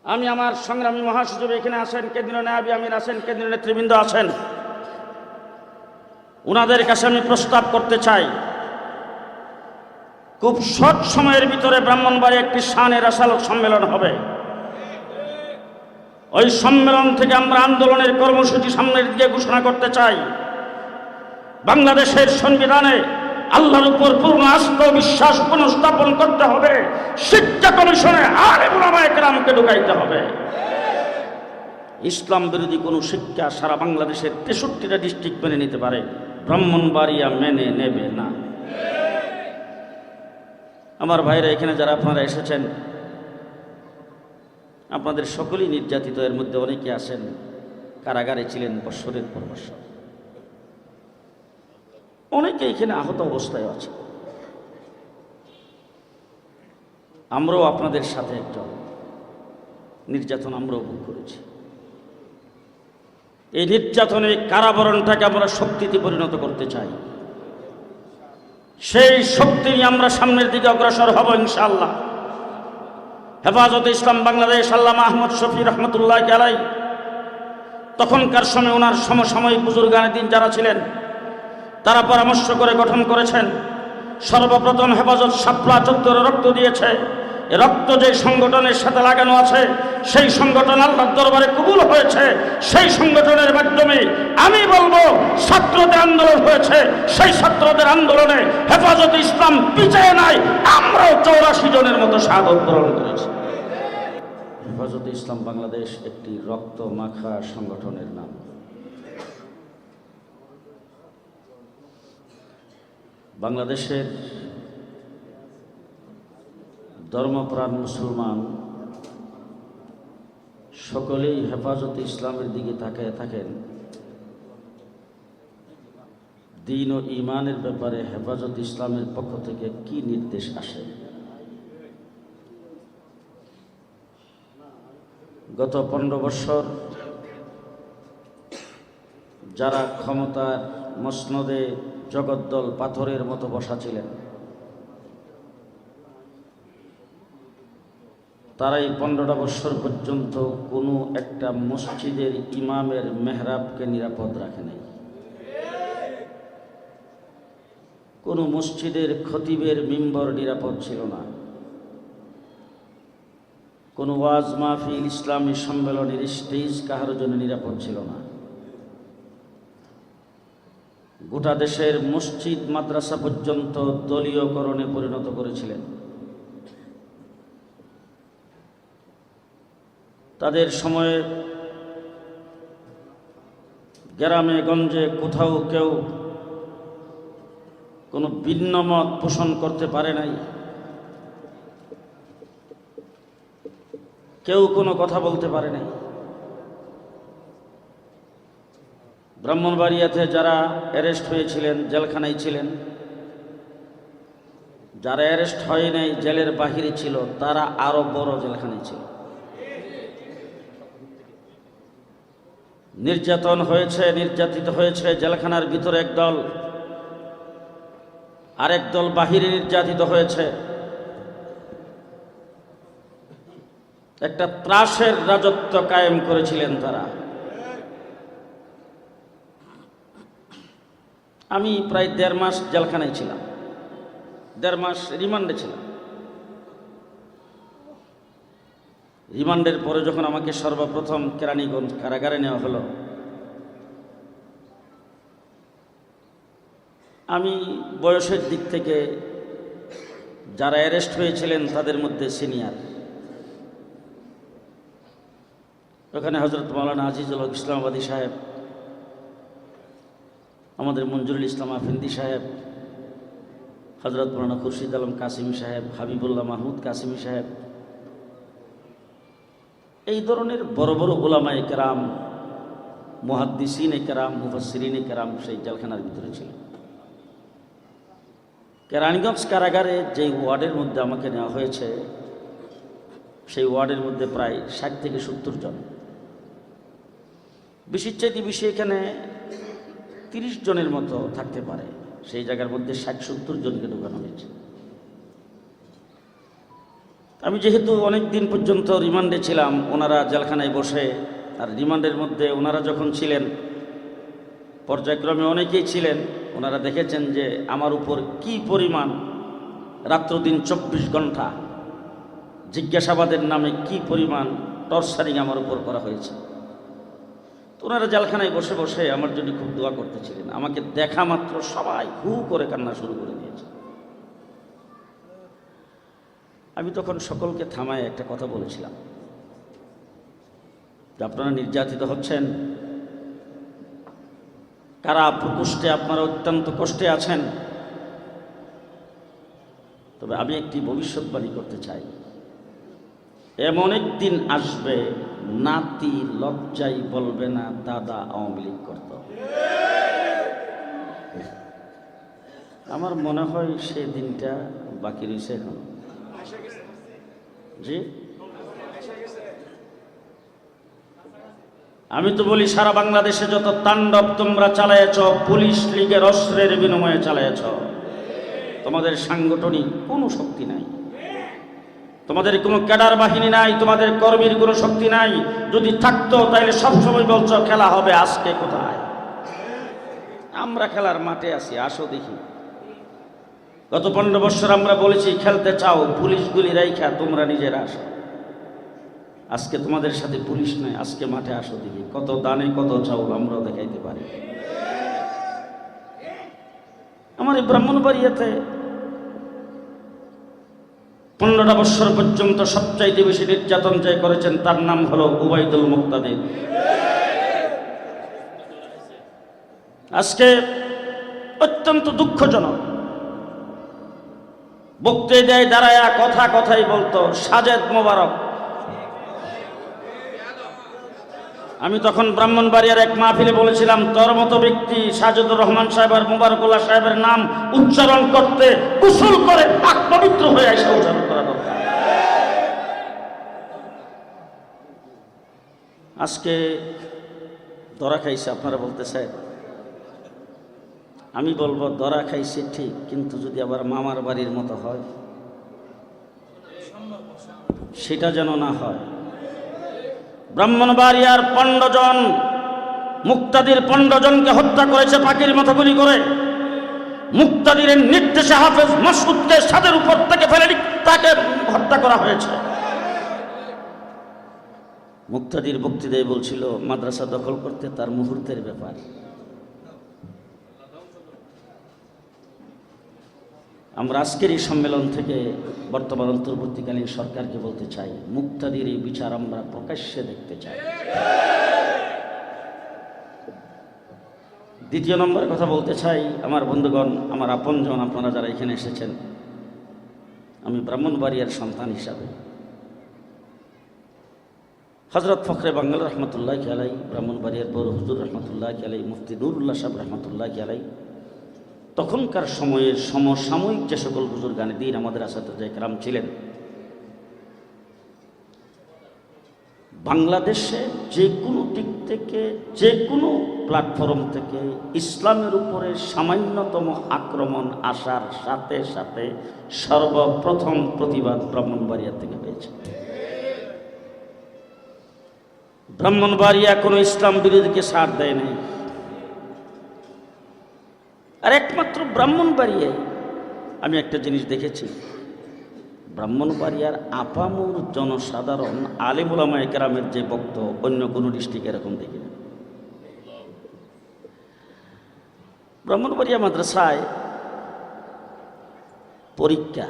আমি আমার সংগ্রামী মহাসচিব এখানে আছেন, কেন্দ্রীয় নায়েব আমির আছেন, কেন্দ্রীয় নেতৃবৃন্দ আছেন, ওনাদের কাছে আমি প্রস্তাব করতে চাই, খুব শর্ট সময়ের ভিতরে ব্রাহ্মণবাড়ি একটি শানে রাসালত সম্মেলন হবে। ওই সম্মেলন থেকে আমরা আন্দোলনের কর্মসূচি সামনের দিকে ঘোষণা করতে চাই। বাংলাদেশের সংবিধানে আল্লাহর উপর পূর্ণ আস্থা ও বিশ্বাস পুনঃস্থাপন করতে হবে। শিক্ষা কমিশনে আলেম উলামায়ে কেরামকে ঢুকাইতে হবে। ইসলাম বিরোধী কোনো শিক্ষা সারা বাংলাদেশের 63টা ডিস্ট্রিক্ট মেনে নিতে পারে, ব্রাহ্মণবাড়িয়া মেনে নেবে না। আমার ভাইরা, এখানে যারা আপনারা এসেছেন, আপনাদের সকলেই নির্যাতিত। এর মধ্যে অনেকে আছেন কারাগারে ছিলেন বৎসরের পর বৎসর, অনেকে এখানে আহত অবস্থায় আছে। আমরাও আপনাদের সাথে একজন, নির্যাতন আমরাও ভোগ করেছি। এই নির্যাতনের কারাবরণটাকে আমরা শক্তিতে পরিণত করতে চাই। সেই শক্তি নিয়ে আমরা সামনের দিকে অগ্রসর হব ইনশাআল্লাহ। হেফাজতে ইসলাম বাংলাদেশ আল্লামা আহমদ শফি রহমতুল্লাহ আলাই, তখনকার সময় ওনার সমসাময়িক বুজুর্গানে যারা ছিলেন, তারা পরামর্শ করে গঠন করেছেন। সর্বপ্রথম হেফাজত শাপলা চত্বরে রক্ত দিয়েছে। এ রক্ত যে সংগঠনের সাথে লাগানো আছে, সেই সংগঠন আল্লাহর দরবারে কবুল হয়েছে। সেই সংগঠনের মাধ্যমে আমি বলবো, ছাত্রদের আন্দোলন হয়েছে। সেই ছাত্রদের আন্দোলনে হেফাজতে ইসলাম পিছিয়ে নাই, আমরাও 84 জনের মতো শাহাদত বরণ করেছি। হেফাজতে ইসলাম বাংলাদেশ একটি রক্ত মাখা সংগঠনের নাম। বাংলাদেশের ধর্মপ্রাণ মুসলমান সকলেই হেফাজতে ইসলামের দিকে তাকিয়ে থাকেন। দ্বীন ও ঈমানের ব্যাপারে হেফাজতে ইসলামের পক্ষ থেকে কি নির্দেশ আসে। গত 15 বছর যারা ক্ষমতার মসনদে জগদ্দল পাথরের মতো বসা ছিলেন, তারাই 15টা বছর পর্যন্ত কোনো একটা মসজিদের ইমামের মেহরাবকে নিরাপদ রাখে নাই। কোনো মসজিদের খতিবের মিম্বর নিরাপদ ছিল না। কোনো ওয়াজ মাহফিল, ইসলামী সম্মেলনের স্টেজ কাহার জন্য নিরাপদ ছিল না। গোটা দেশের মসজিদ মাদ্রাসা পর্যন্ত দলীয়করণে পরিণত করেছিলেন। তাদের সময়ে গ্রামে গঞ্জে কোথাও কেউ কোনো ভিন্ন মত পোষণ করতে পারে নাই, কেউ কোনো কথা বলতে পারে নাই। ব্রাহ্মণবাড়িয়াতে যারা অ্যারেস্ট হয়েছিলেন, জেলখানায় ছিলেন, যারা অ্যারেস্ট হয় নাই, জেলের বাহিরে ছিল, তারা আরো বড় জেলখানায় ছিল। নির্যাতন হয়েছে, নির্যাতিত হয়েছে জেলখানার ভিতরে একদল, আরেক দল বাহিরে নির্যাতিত হয়েছে। একটা ত্রাসের রাজত্ব কায়েম করেছিলেন তারা। আমি প্রায় 1.5 মাস জেলখানায় ছিলাম, 1.5 মাস রিমান্ডে ছিলাম। রিমান্ডের পরে যখন আমাকে সর্বপ্রথম কেরানীগঞ্জ কারাগারে নেওয়া হলো, আমি বয়সের দিক থেকে যারা অ্যারেস্ট হয়েছিলেন তাদের মধ্যে সিনিয়র। ওখানে হযরত মাওলানা আজিজুল হক ইসলামাবাদী সাহেব, আমাদের মঞ্জুরুল ইসলাম আফিন্দি সাহেব, হযরত মাওলানা খুরশিদ আলম কাসিমি সাহেব, হাবিবুল্লাহ মাহমুদ কাসিমি সাহেব, এই ধরনের বড় বড় উলামায়ে কেরাম, মুহাদ্দিসিনে কেরাম, মুফাসসিরিনে কেরাম সেই জেলখানার ভিতরে ছিলেন। কেরানীগঞ্জ কারাগারে যেই ওয়ার্ডের মধ্যে আমাকে নেওয়া হয়েছে, সেই ওয়ার্ডের মধ্যে প্রায় 60 থেকে 70 জন। বেশির চাইতে বেশি এখানে 30 জনের মতো থাকতে পারে। সেই জায়গার মধ্যে 60-70 জনকে ঢোকানো হয়েছে। আমি যেহেতু অনেক দিন পর্যন্ত রিমান্ডে ছিলাম, ওনারা জেলখানায় বসে, আর রিমান্ডের মধ্যে ওনারা যখন ছিলেন, পর্যায়ক্রমে অনেকেই ছিলেন, ওনারা দেখেছেন যে আমার উপর কি পরিমাণ রাত্র দিন 24 ঘন্টা জিজ্ঞাসাবাদের নামে কি পরিমাণ টর্চারিং আমার উপর করা হয়েছে। তো ওনারা জেলখানায় বসে বসে আমার জন্য খুব দোয়া করতেছিলেন। আমাকে দেখা মাত্র সবাই হু করে কান্না শুরু করে দিয়েছে। আমি তখন সকলকে থামায় একটা কথা বলেছিলাম যে আপনারা নির্যাতিত হচ্ছেন, কারা প্রকোষ্ঠে আপনারা অত্যন্ত কষ্টে আছেন, তবে আমি একটি ভবিষ্যৎবাণী করতে চাই, এমন একদিন আসবে নাতি লজ্জাই বলবে না দাদা আওয়ামী লীগ করত। আমার মনে হয় সে দিনটা বাকি রয়েছে এখন। জি, আমি তো বলি সারা বাংলাদেশে যত তাণ্ডব তোমরা চালাইছ, পুলিশ লীগের অস্ত্রের বিনিময়ে চালাইছ। তোমাদের সাংগঠনিক কোনো শক্তি নাই, তোমাদের কোনো ক্যাডার বাহিনী নাই, তোমাদের কর্মীর কোনো শক্তি নাই। যদি থাকতো তাহলে সবসময় বলছো খেলা হবে, আজকে কোথায়? আমরা খেলার মাঠে আছি, আসো দেখি। গত 15 বছর আমরা বলেছি খেলতে চাও, পুলিশগুলি রাইখা তোমরা নিজেরা আসো। আজকে তোমাদের সাথে পুলিশ নাই, আজকে মাঠে আসো দেখি কত দানে কত চাউল আমরাও দেখাইতে পারি। আমার এই ব্রাহ্মণবাড়িয়াতে 15টা বছর পর্যন্ত সবচাইতে বেশি নির্যাতন যে করেছেন তার নাম হলো উবাইদুল মুক্তাদির। আজকে অত্যন্ত দুঃখজনক, বক্তৃতায় দাঁড়ায় কথাই বলতো সাজেদ মোবারক। আমি তখন ব্রাহ্মণবাড়িয়ার এক মাহফিলে বলেছিলাম, তোর মতো ব্যক্তি সাজেদুর রহমান সাহেব আর মোবারকুল্লাহ সাহেবের নাম উচ্চারণ করতে কুশল করে পাক পবিত্র হয়ে এসে উচ্চারণ করা দরকার। আজকে ধরা খাইছে আপনারা বলতে চাই, আমি বলবো ধরা খাইছে ঠিক, কিন্তু যদি আবার মামার বাড়ির মতো হয় সেটা যেন না হয়। ব্রাহ্মণবাড়িয়ার 15 জন মুক্তাদির 15 জনকে হত্যা করেছে পাখির মতো গুলি করে। মুক্তাদিরের নির্দেশে হাফেজ মাসউদকে ছাদের উপর থেকে ফেলে তাকে হত্যা করা হয়েছে। মুক্তাদির বক্তৃতায় বলছিল মাদ্রাসা দখল করতে তার মুহূর্তের ব্যাপার। আমরা আজকের এই সম্মেলন থেকে বর্তমান অন্তর্বর্তীকালীন সরকারকে বলতে চাই, মুক্তাদির এই বিচার আমরা প্রকাশ্যে দেখতে চাই। দ্বিতীয় নম্বরের কথা বলতে চাই, আমার বন্ধুগণ, আমার আপনজন, আপনারা যারা এখানে এসেছেন, আমি ব্রাহ্মণবাড়িয়ার সন্তান হিসাবে হযরত ফখরে বাঙ্গাল রহমতুল্লাহ আলাই, ব্রাহ্মণবাড়িয়ার বড় হুজুর রহমতুল্লাহ আলাই, মুফতি নুরুল্লাহ সাহেব রহমতুল্লাহ আলাই, তখনকার সময়ের সমসাময়িক যে সকল বুজুর্গানে দিন আমাদের আসাদুজ্জাহ কেরাম ছিলেন, বাংলাদেশে যে কোনো দিক থেকে যে কোনো প্ল্যাটফর্ম থেকে ইসলামের উপরে সামান্যতম আক্রমণ আসার সাথে সাথে সর্বপ্রথম প্রতিবাদ ব্রাহ্মণবাড়িয়া থেকে হয়েছে। ব্রাহ্মণবাড়িয়া কোনো ইসলাম বিরোধীকে ছাড় দেয় নাই। আর একমাত্র ব্রাহ্মণবাড়িয়ায় আমি একটা জিনিস দেখেছি, ব্রাহ্মণবাড়িয়ার আপামর জনসাধারণ আলেম ওলামায়ে কেরামের যে বক্তব্য অন্য কোনো ডিস্ট্রিক্ট এরকম দেখি না। ব্রাহ্মণবাড়িয়া মাদ্রাসায় পরীক্ষা,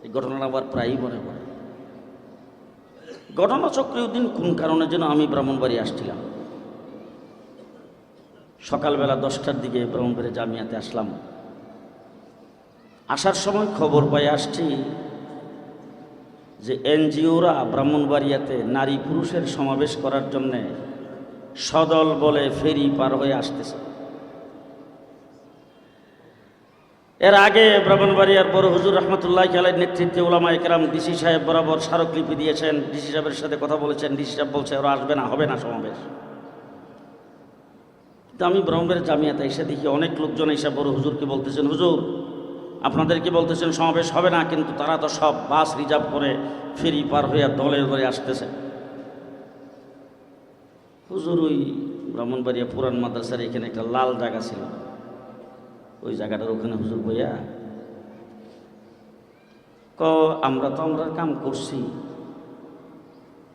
এই ঘটনাটা আবার প্রায়ই মনে পড়ে। ঘটনাচক্রে ওদিন কোন কারণে যেন আমি ব্রাহ্মণবাড়ি আসছিলাম, সকালবেলা 10টার দিকে ব্রাহ্মণবাড়িয়া জামিয়াতে আসলাম। আসার সময় খবর পাই আসছি যে এনজিওরা ব্রাহ্মণবাড়িয়াতে নারী পুরুষের সমাবেশ করার জন্যে সদল বলে ফেরি পার হয়ে আসতেছে। এর আগে ব্রাহ্মণবাড়িয়ার বড় হুজুর রহমতুল্লাহ আলাইহির নেতৃত্বে উলামায়ে কেরাম ডিসি সাহেব বরাবর স্মারকলিপি দিয়েছেন, ডিসি সাহেবের সাথে কথা বলেছেন। ডিসি সাহেব বলছে ওরা আসবে না, হবে না সমাবেশ। তো আমি ব্রাহ্মণবাড়িয়া জামিয়াতে এসে দেখি অনেক লোকজন এসে বড় হুজুরকে বলতেছেন, হুজুর আপনাদেরকে বলতেছেন সমাবেশ হবে না, কিন্তু তারা তো সব বাস রিজার্ভ করে ফেরি পার হইয়া দলে দলে আসতেছে। হুজুর ওই ব্রাহ্মণবাড়িয়া পুরান মাদ্রাসার এখানে একটা লাল জায়গা ছিল, ওই জায়গাটার ওখানে হুজুর বইয়া আমরা কাম করছি,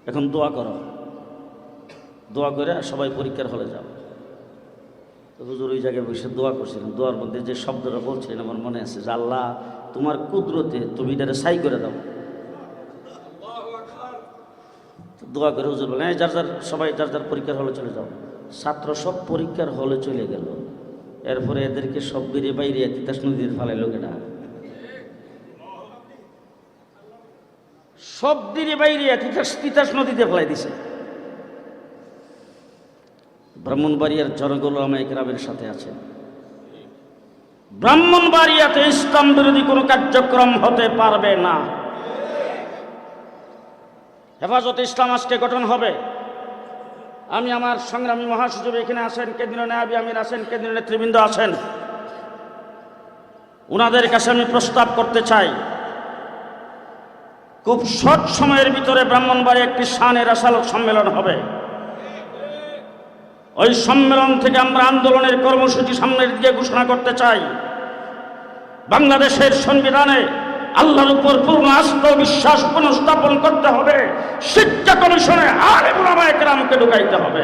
এখন দোয়া করো, দোয়া করে সবাই পরীক্ষার হলে যাও। হুজুর ওই জায়গায় বসে দোয়া করছিলেন। দোয়ার মধ্যে যে শব্দটা বলছিলেন আমার মনে আছে যে আল্লাহ তোমার কুদরতে তুমি এটারে সাই করে দাও। দোয়া করে হুজুর বলেন সবাই যার যার পরীক্ষার হলে চলে যাও। ছাত্র সব পরীক্ষার হলে চলে গেল। এরপরে এদেরকে সব বেরিয়ে বাইরে তিতাস নদীর ফালাই লোকেরা সব দিনে বাইরে তিতাস নদীতে ফেলাই দিছে। ব্রাহ্মণবাড়িয়ার জনগণ আমাদের সাথে আছে। ব্রাহ্মণবাড়িয়াতে ইসলাম বিরোধী কোনো কার্যক্রম হতে পারবে না। হেফাজতে ইসলাম আজকে গঠন হবে। আমি আমার সংগ্রামী মহাসচিব এখানে আছেন, কেন্দ্রীয় নায়েবে আমির আছেন, কেন্দ্রীয় নেতৃবৃন্দ আছেন, ওনাদের কাছে আমি প্রস্তাব করতে চাই, খুব শর্ট সময়ের ভিতরে ব্রাহ্মণবাড়িয়া একটি শানের আসালক সম্মেলন হবে। ওই সম্মেলন থেকে আমরা আন্দোলনের কর্মসূচি সামনের দিকে ঘোষণা করতে চাই। বাংলাদেশের সংবিধানে আল্লাহর উপর পূর্ণ আস্থা ও বিশ্বাস পুনঃস্থাপন করতে হবে। শিক্ষা কমিশনে আলেম ওলামায়ে কেরামকে ঢুকাইতে হবে।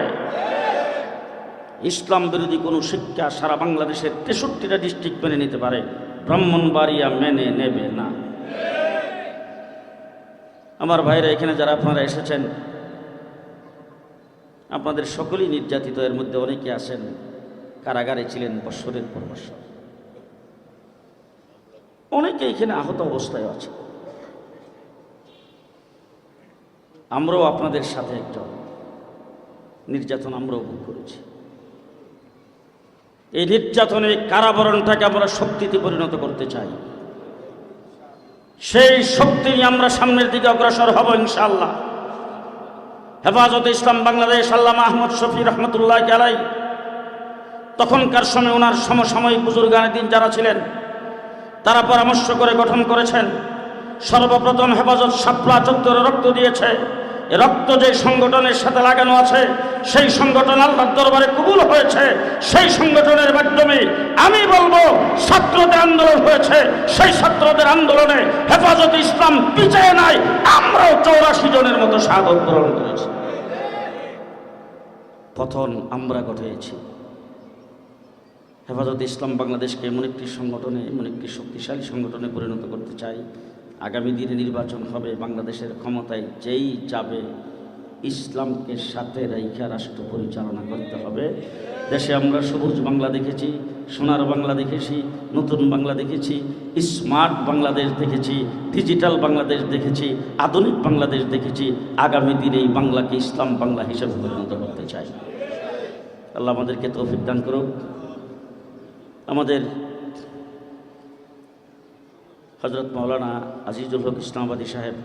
ইসলাম বিরোধী কোনো শিক্ষা সারা বাংলাদেশের 63টা ডিস্ট্রিক্ট মেনে নিতে পারে, ব্রাহ্মণবাড়িয়া মেনে নেবে না। আমার ভাইরা এখানে যারা আপনারা এসেছেন, আপনাদের সকলেই নির্যাতিত। এর মধ্যে অনেকে আছেন কারাগারে ছিলেন বৎসরের পর বৎসর, অনেকে এখানে আহত অবস্থায় আছে। আমরাও আপনাদের সাথে একজন নির্যাতন আমরাও ভোগ করেছি। এই নির্যাতনের কারাবরণটাকে আমরা শক্তিতে পরিণত করতে চাই। সেই শক্তি নিয়ে আমরা সামনের দিকে অগ্রসর হব ইনশাআল্লাহ। হেফাজতে ইসলাম বাংলাদেশ আল্লামা আহমদ শফি রহমতুল্লাহ আলাইহি তখনকার সময় ওনার সমসাময়িক বুজুর্গানেদ্দিন যারা ছিলেন তারা পরামর্শ করে গঠন করেছেন। সর্বপ্রথম হেফাজত শাপলা চত্বরে রক্ত দিয়েছে। এ রক্ত যে সংগঠনের সাথে লাগানো আছে সেই সংগঠন আল্লাহর দরবারে কবুল হয়েছে। সেই সংগঠনের মাধ্যমে আমি বলবো ছাত্রদের আন্দোলন হয়েছে, সেই ছাত্রদের আন্দোলনে হেফাজতে ইসলাম পিছিয়ে নাই। আমরাও 84 জনের মতো শাহাদত বরণ করেছি। পতন আমরা ঘটিয়েছি। হেফাজতে ইসলাম বাংলাদেশকে এমন একটি সংগঠনে, এমন একটি শক্তিশালী সংগঠনে পরিণত করতে চাই। আগামী দিনে নির্বাচন হবে, বাংলাদেশের ক্ষমতায় যেই যাবে ইসলামকে সাথে রাইখা রাষ্ট্র পরিচালনা করতে হবে। দেশে আমরা সবুজ বাংলা দেখেছি, সোনার বাংলা দেখেছি, নতুন বাংলা দেখেছি, স্মার্ট বাংলাদেশ দেখেছি, ডিজিটাল বাংলাদেশ দেখেছি, আধুনিক বাংলাদেশ দেখেছি। আগামী দিনে এই বাংলাকে ইসলাম বাংলা হিসেবে পরিণত করতে চাই। আল্লাহ আমাদেরকে তৌফিক দান করুক। আমাদের হযরত মাওলানা আজিজুল হক ইসলামাবাদী সাহেব